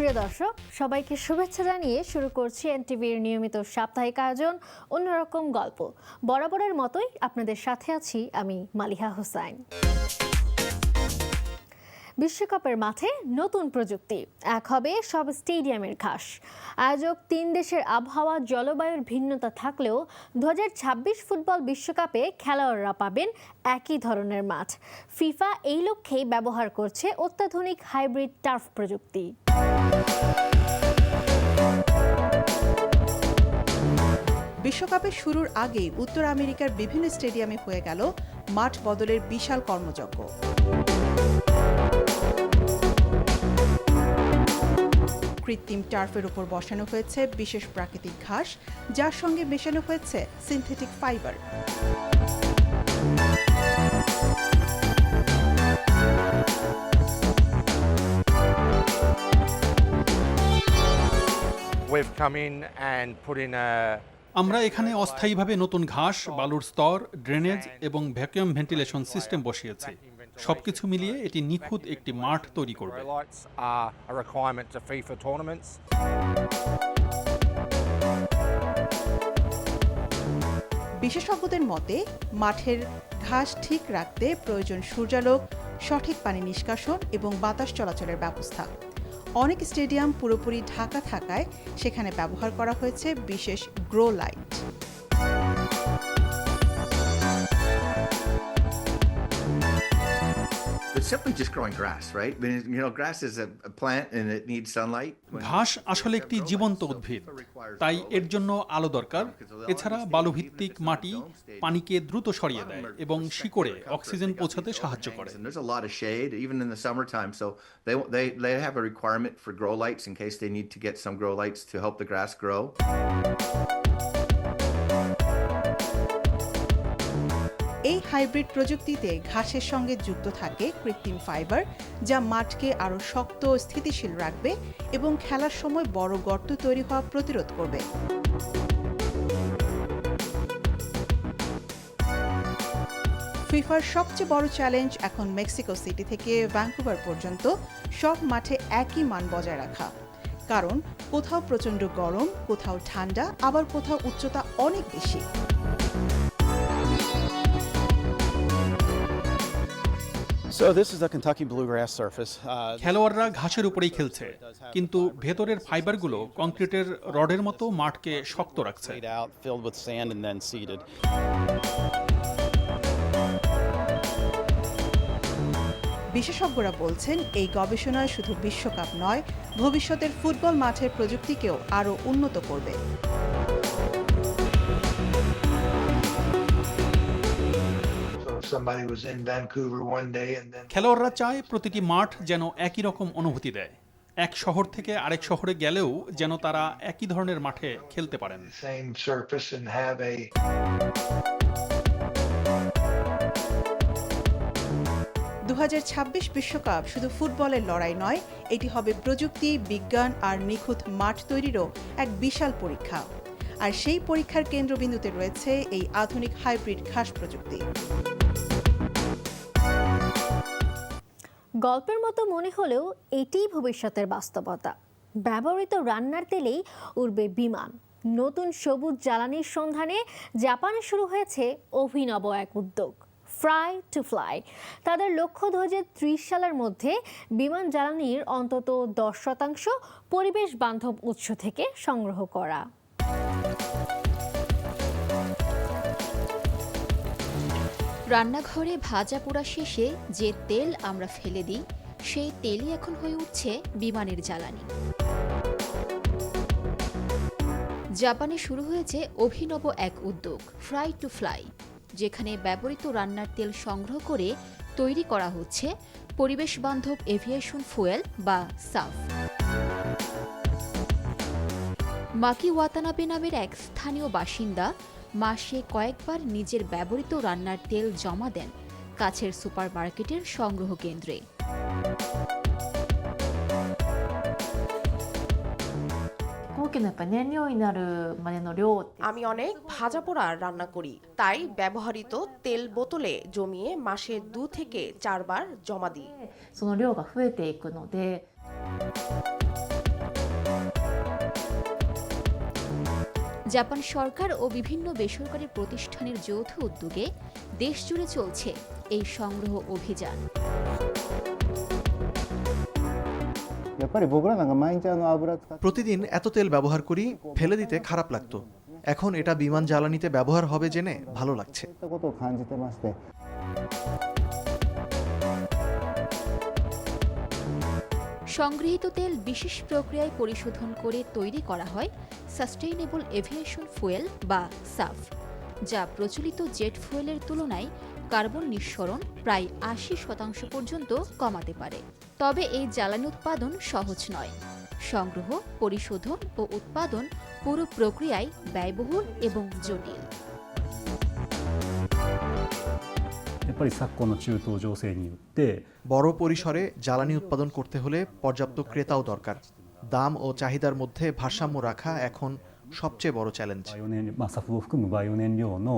প্রিয় দর্শক, সবাইকে শুভেচ্ছা জানিয়ে শুরু করছি এনটিভির নিয়মিত সাপ্তাহিক আয়োজন অন্যরকম গল্প। বরাবরের মতোই আপনাদের সাথে আছি আমি মালিহা হোসাইন। বিশ্বকাপের মাঠে নতুন প্রযুক্তি, এক হবে সব স্টেডিয়ামের ঘাস। আয়োজক 3 দেশের আবহাওয়া জলবায়ুর ভিন্নতা থাকলেও 2026 ফুটবল বিশ্বকাপে খেলোয়াড়রা পাবেন একই ধরনের মাঠ। ফিফা এই লক্ষ্যেই ব্যবহার করছে অত্যাধুনিক হাইব্রিড টার্ফ প্রযুক্তি। বিশ্বকাপের শুরুর আগেই উত্তর আমেরিকার বিভিন্ন স্টেডিয়ামে হয়ে গেল মাঠ বদলের বিশাল কর্মযজ্ঞ। কৃত্রিম টার্ফের উপর বসানো হয়েছে বিশেষ প্রাকৃতিক ঘাস, যার সঙ্গে মেশানো হয়েছে সিনথেটিক ফাইবার। আমরা এখানে অস্থায়ীভাবে নতুন ঘাস, বালুর স্তর, ড্রেনেজ এবং ভ্যাকুয়াম ভেন্টিলেশন সিস্টেম বসিয়েছি। সবকিছু মিলিয়ে এটি নিখুঁত একটি মাঠ তৈরি করবে। বিশেষজ্ঞদের মতে মাঠের ঘাস ঠিক রাখতে প্রয়োজন সূর্যালোক, সঠিক পানি নিষ্কাশন এবং বাতাস চলাচলের ব্যবস্থা। অনেক স্টেডিয়াম পুরোপুরি ঢাকা থাকায় সেখানে ব্যবহার করা হয়েছে বিশেষ grow light. It's simply just growing grass, right? I mean, you know, grass is a plant and it needs sunlight. ঘাস আসলে একটি জীবন্ত উদ্ভিদ, তাই এর জন্য আলো দরকার। এছাড়া বালুভিত্তিক মাটি পানিকে দ্রুত সরিয়ে দেয় এবং শিকড়ে অক্সিজেন পৌঁছাতে সাহায্য করে। And there's a lot of shade even in the summertime, so they have a requirement for grow lights in case they need to get some grow lights to help the grass grow. এই hybrid প্রযুক্তিতে ঘাসের সঙ্গে যুক্ত থাকে কৃত্রিম fibre, যা মাঠকে আরও শক্ত ও স্থিতিশীল রাখবে এবং খেলার সময় বড় গর্ত তৈরি হওয়া প্রতিরোধ করবে। ফিফার সবচেয়ে বড় চ্যালেঞ্জ এখন মেক্সিকো সিটি থেকে ভ্যাঙ্কুভার পর্যন্ত সব মাঠে একই মান বজায় রাখা। কারণ কোথাও প্রচণ্ড গরম, কোথাও ঠান্ডা, আবার কোথাও উচ্চতা অনেক বেশি। খেলোয়াড়রা ঘাসের উপরেই খেলছে, কিন্তু ভেতরের ফাইবারগুলো কংক্রিটের রডের মতো মাঠকে শক্ত রাখছে। বিশেষজ্ঞরা বলছেন এই গবেষণা শুধু বিশ্বকাপ নয়, ভবিষ্যতের ফুটবল মাঠের প্রযুক্তিকেও আরও উন্নত করবে। খেলোয়াড়রা চায় প্রতিটি মাঠ যেন একই রকম অনুভূতি দেয়। এক শহর থেকে আরেক শহরে গেলেও যেন তারা একই ধরনের মাঠে খেলতে পারেন। 2026 বিশ্বকাপ শুধু ফুটবলের লড়াই নয়, এটি হবে প্রযুক্তি, বিজ্ঞান আর নিখুঁত মাঠ তৈরিরও এক বিশাল পরীক্ষা। আর সেই পরীক্ষার কেন্দ্রবিন্দুতে রয়েছে এই আধুনিক হাইব্রিড ঘাস প্রযুক্তি। গল্পের মতো মনে হলেও এটিই ভবিষ্যতের বাস্তবতা। ব্যবহৃত রান্নার তেলেই উড়বে বিমান। নতুন সবুজ জ্বালানির সন্ধানে জাপানে শুরু হয়েছে অভিনব এক উদ্যোগ, ফ্রাই টু ফ্লাই। তাদের লক্ষ্য 2030 সালের মধ্যে বিমান জ্বালানির অন্তত 10% পরিবেশ বান্ধব উৎস থেকে সংগ্রহ করা। রান্নাঘরে ভাজা পোড়া শেষে যে তেল আমরা ফেলে দিই, সেই তেলই এখন হয়ে উঠছে বিমানের জ্বালানি। জাপানে শুরু হয়েছে অভিনব এক উদ্যোগ, ফ্রাই টু ফ্লাই, যেখানে ব্যবহৃত রান্নার তেল সংগ্রহ করে তৈরি করা হচ্ছে পরিবেশ বান্ধব এভিয়েশন ফুয়েল বা সাফ। মাকি ওয়াতানাবে নামের এক স্থানীয় বাসিন্দা মাসে কয়েকবার নিজের ব্যবহৃত রান্নার তেল জমা দেন কাছের সুপারমার্কেটের সংগ্রহ কেন্দ্রে। আমি অনেক ভাজা পোড়া রান্না করি, তাই ব্যবহৃত তেল বোতলে জমিয়ে মাসে 2 থেকে 4 বার জমা দিই। জাপান সরকার ও বিভিন্ন বেসরকারি প্রতিষ্ঠানের যৌথ উদ্যোগে দেশজুড়ে চলছে এই সংগ্রহ অভিযান। やっぱり僕らなんか毎日油使って প্রতিদিন এত তেল ব্যবহার করি, ফেলে দিতে খারাপ লাগতো। এখন এটা বিমান জ্বালানিতে ব্যবহার হবে জেনে ভালো লাগছে। そういったことを感じてまして。 সংগৃহীত তেল বিশেষ প্রক্রিয়ায় পরিশোধন করে তৈরি করা হয় সাস্টেইনেবল এভিয়েশন ফুয়েল বা সাফ, যা প্রচলিত জেট ফুয়েলের তুলনায় কার্বন নিঃসরণ প্রায় ৮০% পর্যন্ত কমাতে পারে। তবে এই জ্বালানি উৎপাদন সহজ নয়। সংগ্রহ, পরিশোধন ও উৎপাদন পুরো প্রক্রিয়ায় ব্যয়বহুল এবং জটিল। やっぱり昨今の中東情勢によって বড় পরিসরে জ্বালানি উৎপাদন করতে হলে পর্যাপ্ত ক্রেতাও দরকার। দাম ও চাহিদার মধ্যে ভারসাম্য রাখা এখন সবচেয়ে বড় চ্যালেঞ্জ। バイオ燃料、SAF を含むバイオ燃料の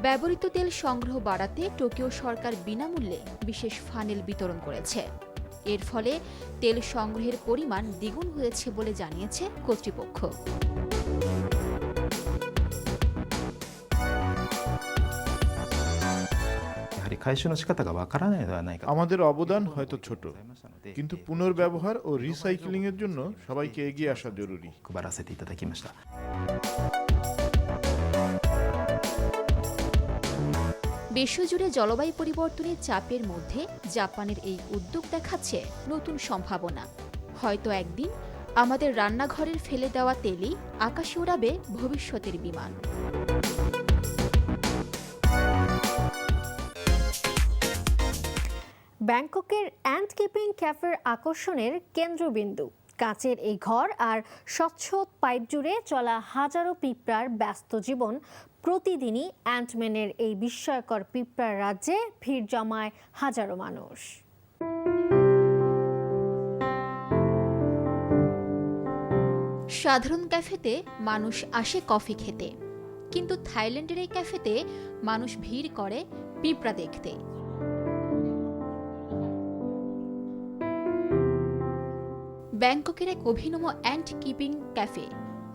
ব্যবহৃত তেল সংগ্রহ বাড়াতে টোকিও সরকার বিনামূল্যে বিশেষ ফানেল বিতরণ করেছে। এর ফলে তেল সংগ্রহের পরিমাণ দ্বিগুণ হয়েছে বলে জানিয়েছে কর্তৃপক্ষ। আমাদের অবদান হয়তো ছোট, কিন্তু পুনর্ব্যবহার ও রিসাইক্লিং এর জন্য সবাইকে এগিয়ে আসা জরুরি। বিশ্বজুড়ে জলবায়ু পরিবর্তনের চাপের মধ্যে জাপানের এই উদ্যোগ দেখাচ্ছে নতুন সম্ভাবনা। হয়তো একদিন আমাদের রান্নাঘরের ফেলে দেওয়া তেলই আকাশে উড়াবে ভবিষ্যতের বিমান। ব্যাংককের অ্যান্ট কিপিং ক্যাফের আকর্ষণের কেন্দ্রবিন্দু কাচের এই ঘর আর স্বচ্ছ পাইপ জুড়ে চলা হাজারো পিঁপড়ার ব্যস্ত জীবন। প্রতিদিনই অ্যান্টম্যানের এই বিস্ময়কর পিঁপড়ার রাজ্যে ভিড় জমায় হাজারো মানুষ। সাধারণ ক্যাফেতে মানুষ আসে কফি খেতে, কিন্তু থাইল্যান্ডের এই ক্যাফেতে মানুষ ভিড় করে পিঁপড়া দেখতে। ব্যাংককের এক অভিনব অ্যান্ট কিপিং ক্যাফে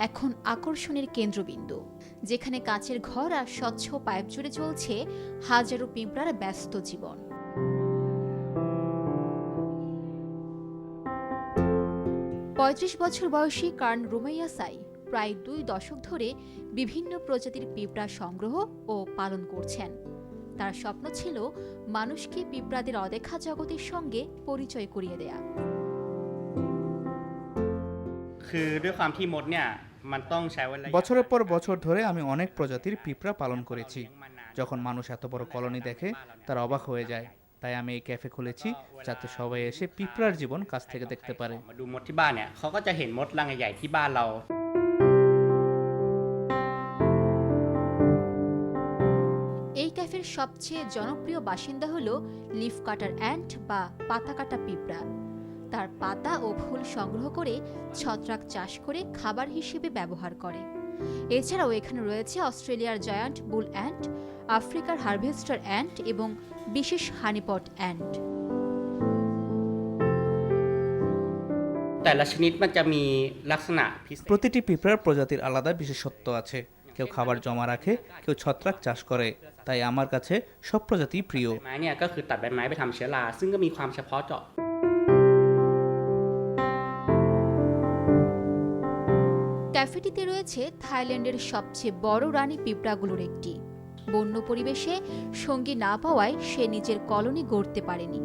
এখন আকর্ষণের কেন্দ্রবিন্দু, যেখানে কাচের ঘর আর স্বচ্ছ পাইপ জুড়ে চলছে হাজারো পিঁপড়ার ব্যস্ত জীবন। পঁয়ত্রিশ বছর বয়সী কার্ন রুমাইয়াসাই প্রায় 2 দশক ধরে বিভিন্ন প্রজাতির পিঁপড়া সংগ্রহ ও পালন করছেন। তার স্বপ্ন ছিল মানুষকে পিঁপড়াদের অদেখা জগতের সঙ্গে পরিচয় করিয়ে দেয়া। বছরের পর বছর ধরে আমি অনেক প্রজাতির পিঁপড়া পালন করেছি। যখন মানুষ এত বড় কলোনি দেখে তারা অবাক হয়ে যায়। তাই আমি এই ক্যাফে খুলেছি যাতে সবাই এসে পিঁপড়ার জীবন কাছ থেকে দেখতে পারে। এই ক্যাফের সবচেয়ে জনপ্রিয় বাসিন্দা হলো লিফ কাটার অ্যান্ট বা পাতা কাটা পিঁপড়া। তার পাতা ও ফুল সংগ্রহ করে ছত্রাক চাষ করে খাবার হিসেবে ব্যবহার করে। এছাড়াও এখানে রয়েছে অস্ট্রেলিয়ার জায়ান্ট বুল অ্যান্ট, আফ্রিকার হারভেস্টার অ্যান্ট এবং বিশেষ হানিপট অ্যান্ট। প্রতিটি পিঁপড়ার প্রজাতির আলাদা বিশেষত্ব আছে। কেউ খাবার জমা রাখে, কেউ ছত্রাক চাষ করে। তাই আমার কাছে সব প্রজাতি প্রিয়। ক্যাফেটিতে রয়েছে থাইল্যান্ডের সবচেয়ে বড় রানী পিঁপড়াগুলোর একটি। বন্য পরিবেশে সঙ্গী না পাওয়ায় সে নিজের কলোনি গড়তে পারেনি।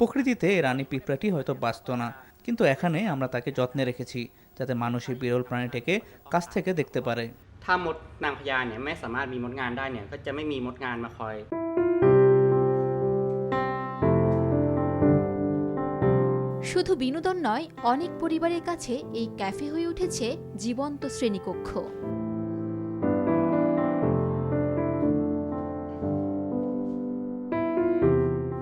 প্রকৃতিতে এই রানী পিঁপড়াটি হয়তো বাঁচত না, কিন্তু এখানে আমরা তাকে যত্নে রেখেছি যাতে মানুষ এই বিরল প্রাণীটাকে কাছ থেকে দেখতে পারে। শুধু বিনোদন নয়, অনেক পরিবারের কাছে এই ক্যাফে হয়ে উঠেছে জীবন্ত শ্রেণীকক্ষ।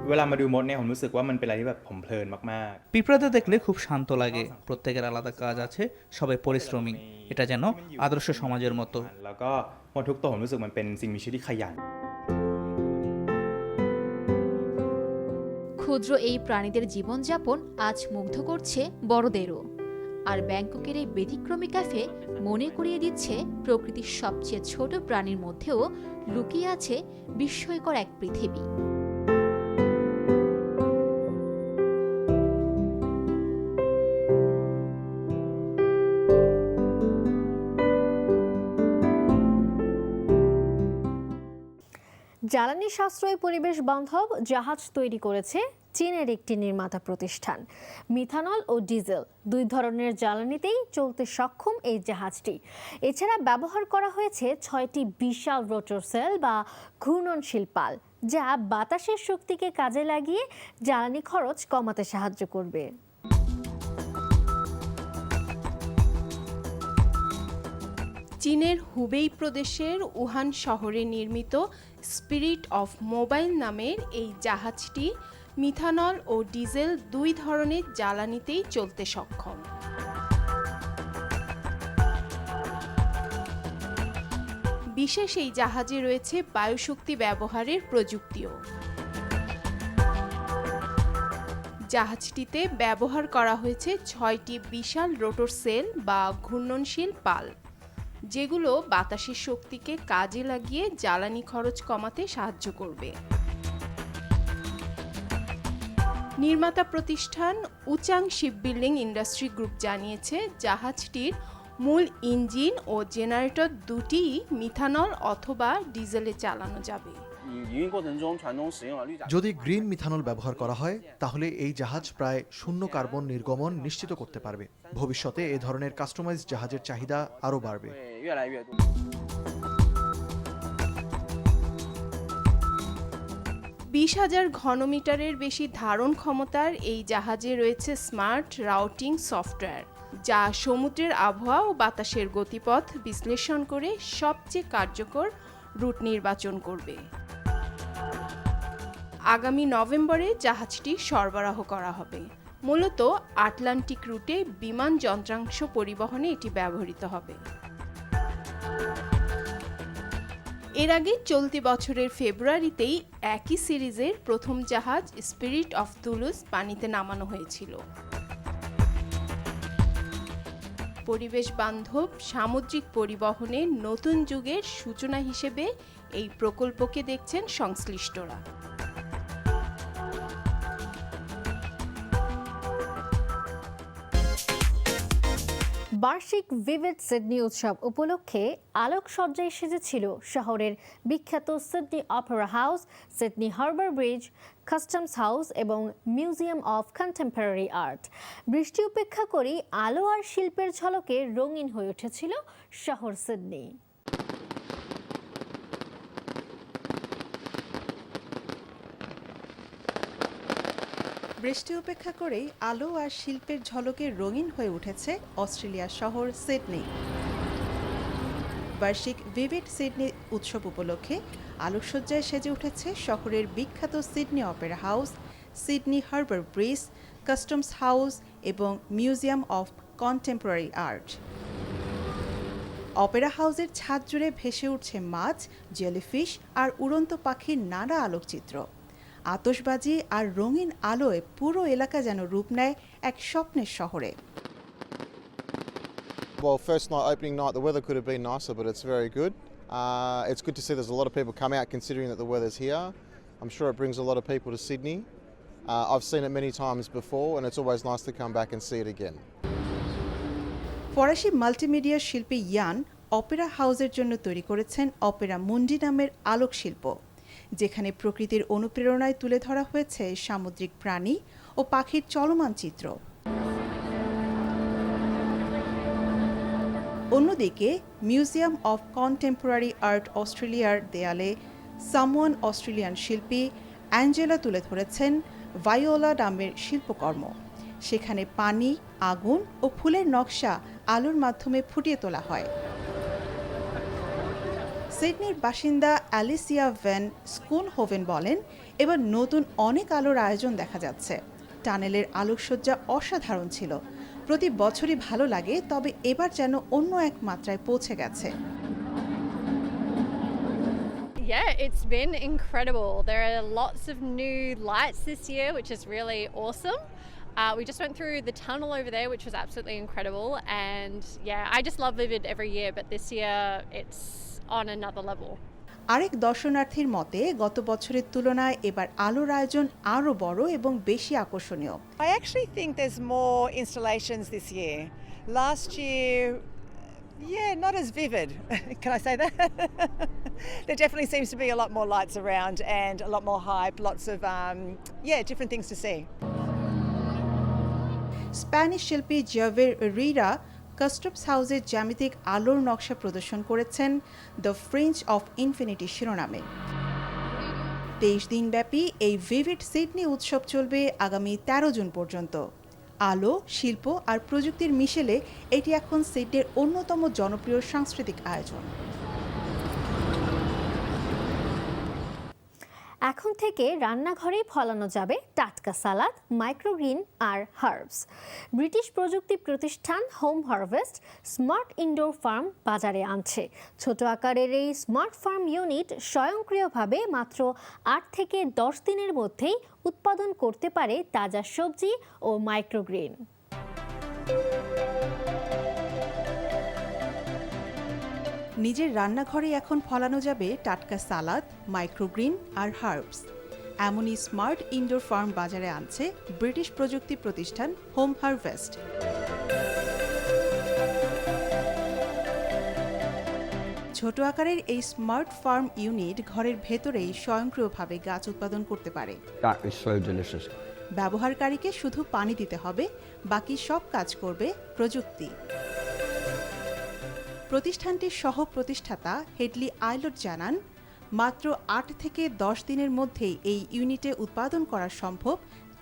เว ลามาดูมดเนี่ยผมรู้สึกว่ามันเป็นอะไรที่แบบผมเพลินมากๆ পিঁপড়াদের দেখলে খুব শান্ত লাগে, প্রত্যেকের আলাদা কাজ আছে, সবাই পরিশ্রমী. এটা যেন আদর্শ সমাজের মতো. แล้วก็มดทุกตัวผมรู้สึกมันเป็นสิ่งมีชีวิตที่ขยัน ক্ষুদ্র এই প্রাণীদের জীবনযাপন আজ মুগ্ধ করছে বড়দেরও। আর ব্যাংককের এই ব্যতিক্রমী ক্যাফে মনে করিয়ে দিচ্ছে প্রকৃতির সবচেয়ে ছোট প্রাণীর মধ্যেও লুকিয়ে আছে বিস্ময়কর এক পৃথিবী। জ্বালানি সাশ্রয়ী পরিবেশ বান্ধব জাহাজ তৈরি করেছে চীনের একটি নির্মাতা প্রতিষ্ঠান। মিথানল ও ডিজেল দুই ধরনের জ্বালানিতেই চলতে সক্ষম এই জাহাজটি। এছাড়া ব্যবহার করা হয়েছে 6টি বিশাল রোটর সেল বা ঘূর্ণনশীল পাল, যা বাতাসের শক্তিকে কাজে লাগিয়ে জ্বালানি খরচ কমাতে সাহায্য করবে। চীনের হুবেই প্রদেশের উহান শহরে নির্মিত স্পিরিট অফ মোবাইল নামের এই জাহাজটি মিথানল ও ডিজেল দুই ধরনের জ্বালানিতেই চলতে সক্ষম। বিশেষ এই জাহাজে রয়েছে বায়ুশক্তি ব্যবহারের প্রযুক্তিও। জাহাজটিতে ব্যবহার করা হয়েছে 6টি বিশাল রোটর সেল বা ঘূর্ণনশীল পাল, যেগুলো বাতাসের শক্তিকে কাজে লাগিয়ে জ্বালানি খরচ কমাতে সাহায্য করবে। নির্মাতা প্রতিষ্ঠান উচাং শিপবিল্ডিং ইন্ডাস্ট্রি গ্রুপ জানিয়েছে, জাহাজটির মূল ইঞ্জিন ও জেনারেটর দুটিই মিথানল অথবা ডিজেলে চালানো যাবে। যদি গ্রিন মিথানল ব্যবহার করা হয়, তাহলে এই জাহাজ প্রায় শূন্য কার্বন নির্গমন নিশ্চিত করতে পারবে। ভবিষ্যতে এ ধরনের কাস্টমাইজ জাহাজের চাহিদা আরও বাড়বে। 20,000 ঘনমিটারের বেশি ধারণ ক্ষমতার এই জাহাজে রয়েছে স্মার্ট রাউটিং সফটওয়্যার, যা সমুদ্রের আবহাওয়া ও বাতাসের গতিপথ বিশ্লেষণ করে সবচেয়ে কার্যকর রুট নির্বাচন করবে। আগামী নভেম্বরে জাহাজটি সরবরাহ করা হবে। মূলত আটলান্টিক রুটে বিমান যন্ত্রাংশ পরিবহনে এটি ব্যবহৃত হবে। এর আগে চলতি বছরের ফেব্রুয়ারিতেই একই সিরিজের প্রথম জাহাজ স্পিরিট অফ তুলুস পানিতে নামানো হয়েছিল। পরিবেশ বান্ধব সামুদ্রিক পরিবহনের নতুন যুগের সূচনা হিসেবে এই প্রকল্পকে দেখছেন সংশ্লিষ্টরা। বার্ষিক ভিভিড সিডনি উৎসব উপলক্ষে আলোকসজ্জায় সেজেছিল শহরের বিখ্যাত Sydney Opera House, Sydney Harbour Bridge, Customs House এবং মিউজিয়াম অফ কন্টেম্পোরারি আর্ট। বৃষ্টি উপেক্ষা করেই আলো আর শিল্পের ঝলকে রঙিন হয়ে উঠেছিল শহর সিডনি। বৃষ্টি উপেক্ষা করেই আলো আর শিল্পের ঝলকে রঙিন হয়ে উঠেছে অস্ট্রেলিয়ার শহর সিডনি। বার্ষিক ভিভিড সিডনি উৎসব উপলক্ষে আলোকসজ্জায় সেজে উঠেছে শহরের বিখ্যাত Sydney Opera House, Sydney Harbour Bridge, Customs House এবং Museum of Contemporary Art. Opera হাউসের ছাদ জুড়ে ভেসে উঠছে মাছ, জেলিফিশ আর উড়ন্ত পাখির নানা আলোকচিত্র। আতশবাজি আর রঙিন আলোয় পুরো এলাকা যেন রূপ নেয় এক স্বপ্নের শহরে। Well, first night, opening night, the weather could have been nicer, but it's very good. It's good to see there's a lot of people come out considering that the weather's here. I'm sure it brings a lot of people to Sydney. I've seen it many times before, and it's always nice to come back and see it again. ফরাসি multimedia শিল্পী ইয়ান Opera হাউসের জন্য তৈরি করেছেন Opera মুন্ডি নামের আলোক শিল্প, যেখানে প্রকৃতির অনুপ্রেরণায় তুলে ধরা হয়েছে সামুদ্রিক প্রাণী ও পাখির চলমান চিত্র। অন্যদিকে মিউজিয়াম অফ কন্টেম্পোরারি আর্ট অস্ট্রেলিয়ার দেয়ালে সামওয়ান অস্ট্রেলিয়ান শিল্পী অ্যাঞ্জেলা তুলে ধরেছেন ভায়োলা নামের শিল্পকর্ম। সেখানে পানি, আগুন ও ফুলের নকশা আলোর মাধ্যমে ফুটিয়ে তোলা হয়। সিডনির বাসিন্দা অ্যালিসিয়া ভ্যান স্কুনহোভেন বলেন, এবার নতুন অনেক আলোর আয়োজন দেখা যাচ্ছে। টানেলের আলোকসজ্জা অসাধারণ ছিল। প্রতি বছরই ভালো লাগে, তবে এবার যেন অন্য এক মাত্রায় পৌঁছে গেছে। Yeah, it's been incredible. There are lots of new lights this year, which is really awesome. We just went through the tunnel over there, which was absolutely incredible. And yeah, I just love Vivid every year, but this year it's on another level. আরেক দর্শনার্থীর মতে গত বছরের তুলনায় এবার আলোর আয়োজন আরও বড় এবং বেশি আকর্ষণীয়। I actually think there's more installations this year. Last year, yeah, not as vivid. Can I say that? There definitely seems to be a lot more lights around and a lot more hype, lots of, different things to see. Spanish শিল্পী জাভের রিরা customs হাউসের জ্যামিতিক আলোর নকশা প্রদর্শন করেছেন the French of infinity শিরোনামে। 23 দিনব্যাপী এই ভিভিড সিডনি উৎসব চলবে আগামী 13 জুন পর্যন্ত। আলো, শিল্প আর প্রযুক্তির মিশেলে এটি এখন সিডনির অন্যতম জনপ্রিয় সাংস্কৃতিক আয়োজন। এখন থেকে রান্নাঘরেই ফলানো যাবে টাটকা সালাদ, মাইক্রোগ্রিন আর হার্বস। ব্রিটিশ প্রযুক্তি প্রতিষ্ঠান home harvest smart indoor farm বাজারে আনছে। ছোট আকারের এই স্মার্ট ফার্ম ইউনিট স্বয়ংক্রিয়ভাবে মাত্র 8 থেকে 10 দিনের মধ্যেই উৎপাদন করতে পারে তাজা সবজি ও মাইক্রোগ্রিন। নিজের রান্নাঘরে এখন ফলানো যাবে টাটকা সালাদ, মাইক্রোগ্রিন আর হার্বস। এমনই স্মার্ট ইনডোর ফার্ম বাজারে আনছে ব্রিটিশ প্রযুক্তি প্রতিষ্ঠান হোম হারভেস্ট। ছোট আকারের এই স্মার্ট ফার্ম ইউনিট ঘরের ভেতরেই স্বয়ংক্রিয়ভাবে গাছ উৎপাদন করতে পারে। ব্যবহারকারীকে শুধু পানি দিতে হবে, বাকি সব কাজ করবে প্রযুক্তি। প্রতিষ্ঠানটির সহ প্রতিষ্ঠাতা হেডলি আইলট জানান, মাত্র 8 থেকে 10 দিনের মধ্যেই এই ইউনিটে উৎপাদন করা সম্ভব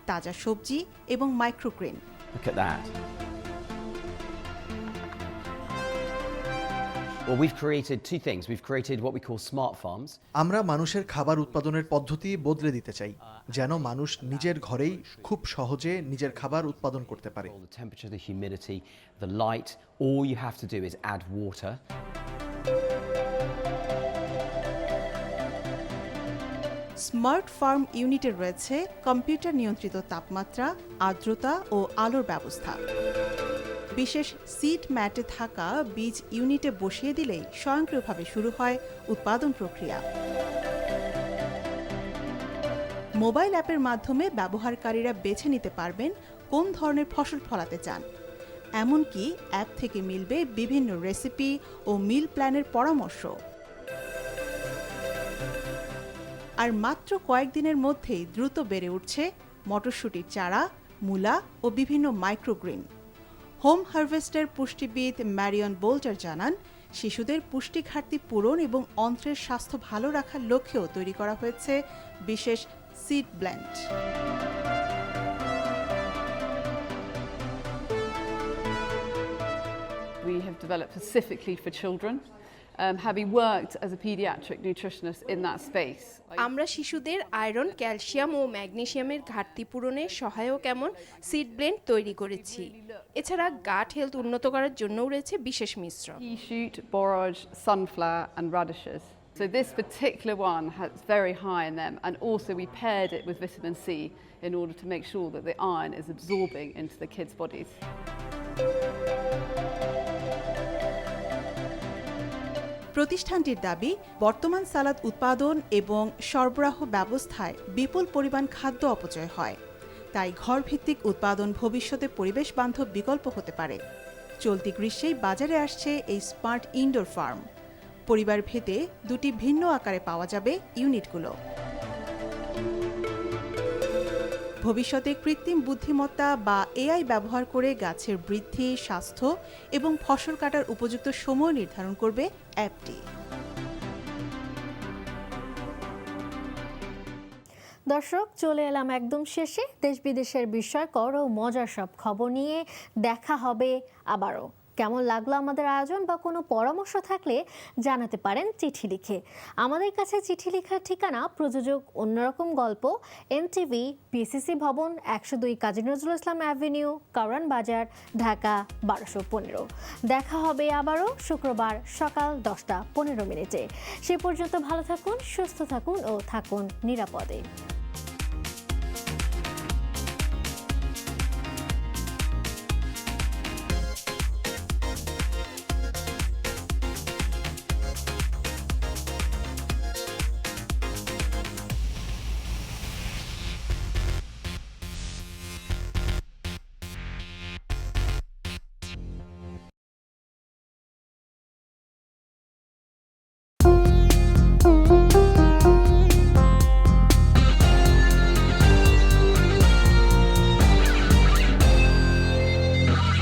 তাজা সবজি এবং microgreen. Well, we've created two things. We've created what we call smart farms. আমরা মানুষের খাবার উৎপাদনের পদ্ধতি বদলে দিতে চাই, যেন মানুষ নিজের ঘরেই খুব সহজে নিজের খাবার উৎপাদন করতে পারে। The temperature, the humidity, the light, all you have to do is add water. Smart farm ইউনিটে রয়েছে কম্পিউটার নিয়ন্ত্রিত তাপমাত্রা, আর্দ্রতা ও আলোর ব্যবস্থা। বিশেষ সিড ম্যাটে থাকা বীজ ইউনিটে বসিয়ে দিলেই স্বয়ংক্রিয়ভাবে শুরু হয় উৎপাদন প্রক্রিয়া। মোবাইল অ্যাপের মাধ্যমে ব্যবহারকারীরা বেছে নিতে পারবেন কোন ধরনের ফসল ফলাতে চান। এমনকি অ্যাপ থেকে মিলবে বিভিন্ন রেসিপি ও মিল প্ল্যানের পরামর্শ। আর মাত্র কয়েকদিনের মধ্যেই দ্রুত বেড়ে উঠছে মটরশুঁটির চারা, মূলা ও বিভিন্ন মাইক্রোগ্রিন। হোম হারভেস্টের পুষ্টিবিদ ম্যারিয়ন বোল্টার জানান, শিশুদের পুষ্টি ঘাটতি পূরণ এবং অন্ত্রের স্বাস্থ্য ভালো রাখার লক্ষ্যেও তৈরি করা হয়েছে বিশেষ seed blend. We have developed specifically for children, having worked as a pediatric nutritionist in that space. আমরা শিশুদের আয়রন, ক্যালসিয়াম ও ম্যাগনেসিয়ামের ঘাটতি পূরণে সহায়ক এমন সিড ব্লেন্ড তৈরি করেছি। এছাড়া গাট হেলথ উন্নত করার জন্যও রয়েছে বিশেষ মিশ্রণ। Pea shoot, borage, sunflower and radishes. So this particular one has very high in them, and also we paired it with vitamin C in order to make sure that the iron is absorbing into the kids' bodies. প্রতিষ্ঠানটির দাবি, বর্তমান সালাদ উৎপাদন এবং সরবরাহ ব্যবস্থায় বিপুল পরিমাণ খাদ্য অপচয় হয়। তাই ঘরভিত্তিক উৎপাদন ভবিষ্যতে পরিবেশ বান্ধব বিকল্প হতে পারে। চলতি গ্রীষ্মেই বাজারে আসছে এই স্মার্ট ইনডোর ফার্ম। পরিবার ভেদে দুটি ভিন্ন আকারে পাওয়া যাবে ইউনিটগুলো। ভবিষ্যতে কৃত্রিম বুদ্ধিমত্তা বা এআই ব্যবহার করে গাছের বৃদ্ধি, স্বাস্থ্য এবং ফসল কাটার উপযুক্ত সময় নির্ধারণ করবে অ্যাপটি। দর্শক, চলে এলাম একদম শেষে। দেশ বিদেশের বিস্ময়কর ও মজার সব খবর নিয়ে দেখা হবে আবারও। কেমন লাগলো আমাদের আয়োজন বা কোনো পরামর্শ থাকলে জানাতে পারেন চিঠি লিখে। আমাদের কাছে চিঠি লেখার ঠিকানা প্রযোজক অন্যরকম গল্প, এনটিভি, পিসিসি ভবন, 102 কাজী নজরুল ইসলাম অ্যাভিনিউ, কারওয়ান বাজার, ঢাকা 1215। দেখা হবে আবারও শুক্রবার সকাল 10টা 15 মিনিটে। সে পর্যন্ত ভালো থাকুন, সুস্থ থাকুন ও থাকুন নিরাপদে।